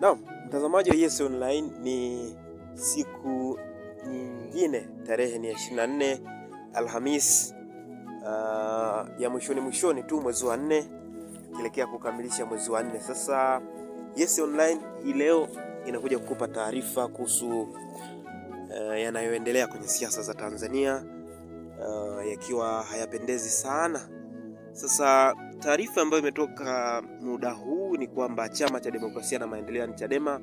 Naam, mtazamaji wa Yes Online, ni siku nyingine, tarehe ni 24 Alhamis, ya mwishoni tu mwezi wa 4, tukielekea kukamilisha mwezi wa 4. Sasa Yes Online hii leo inakuja kukupa taarifa kuhusu yanayoendelea kwenye siasa za Tanzania, yakiwa hayapendezi sana. Sasa taarifa ambayo imetoka muda huu ni kwamba Chama cha Demokrasia na Maendeleo Chadema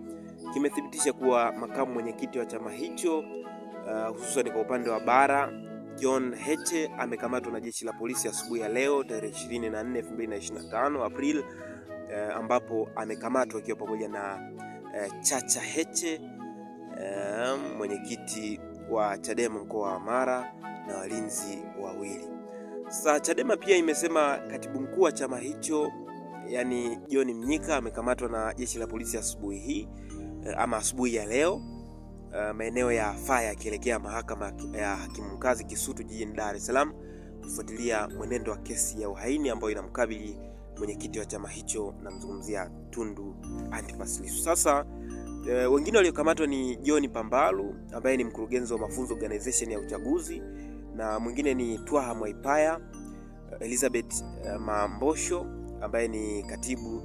kimethibitisha kuwa makamu mwenyekiti wa chama hicho, hususan kwa upande wa bara, John Heche amekamatwa na jeshi la polisi asubuhi ya leo tarehe 24 2025 April, ambapo amekamatwa akiwa pamoja na Chacha Heche, mwenyekiti wa Chadema mkoa wa Mara, na walinzi wawili. Sasa Chadema pia imesema katibu mkuu wa chama hicho, yani John Mnyika, amekamatwa na jeshi la polisi asubuhi hii, ama asubuhi ya leo, maeneo ya Faya, akielekea mahakama ya hakimu mkazi Kisutu jijini Dar es Salaam kufuatilia mwenendo wa kesi ya uhaini ambayo inamkabili mwenyekiti wa chama hicho, na mzungumzia Tundu Antipas Lissu. Sasa wengine waliokamatwa ni John Pambalu ambaye ni mkurugenzi wa mafunzo organization ya uchaguzi, na mwingine ni Twaha Mwaipaya, Elizabeth Mambosho ambaye ni katibu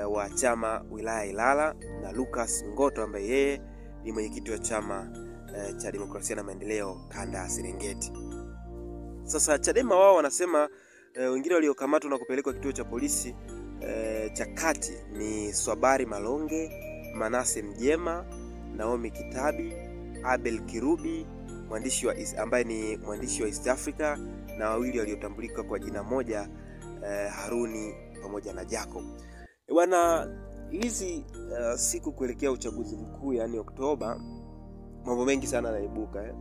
wa chama wilaya Ilala, na Lucas Ngoto ambaye yeye ni mwenyekiti wa chama cha Demokrasia na Maendeleo kanda ya Serengeti. Sasa Chadema wao wanasema wengine waliokamatwa na kupelekwa kituo cha polisi cha kati ni Swabari Malonge, Manase Mjema, Naomi Kitabi, Abel Kirubi, ambaye ni mwandishi wa East Africa, na wawili waliotambulika kwa jina moja, Haruni pamoja na Jacob. Bwana, hizi siku kuelekea uchaguzi mkuu, yani Oktoba, mambo mengi sana yanaibuka.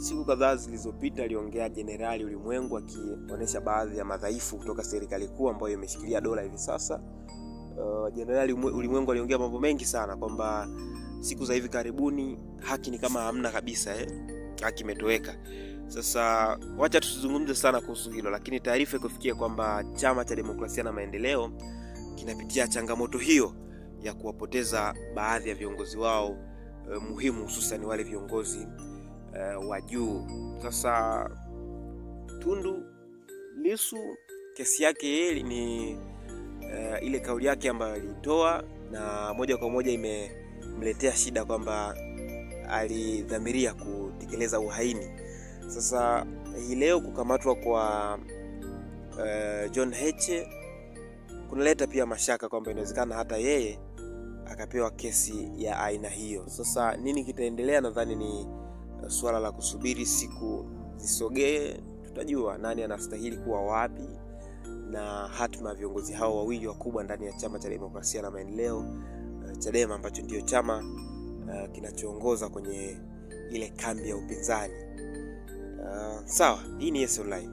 Siku kadhaa zilizopita aliongea Jenerali Ulimwengu akionyesha baadhi ya madhaifu kutoka serikali kuu ambayo imeshikilia dola hivi sasa. Jenerali Ulimwengu aliongea mambo mengi sana kwamba siku za hivi karibuni haki ni kama hamna kabisa, haki imetoweka. Sasa wacha tusizungumze sana kuhusu hilo, lakini taarifa ikufikia kwamba Chama cha Demokrasia na Maendeleo kinapitia changamoto hiyo ya kuwapoteza baadhi ya viongozi wao muhimu, hususan wale viongozi wa juu. Sasa Tundu Lissu, kesi yake yeye ni ile kauli yake ambayo alitoa, na moja kwa moja imemletea shida kwamba alidhamiria kutekeleza uhaini. Sasa hii leo kukamatwa kwa John Heche kunaleta pia mashaka kwamba inawezekana hata yeye akapewa kesi ya aina hiyo. Sasa nini kitaendelea? Nadhani ni swala la kusubiri siku zisogee, tutajua nani anastahili kuwa wapi, na hatima ya viongozi hao wawili wakubwa ndani ya Chama cha Demokrasia na Maendeleo Chadema, ambacho ndio chama kinachoongoza kwenye ile kambi ya upinzani. Sawa, hii ni Yes Online.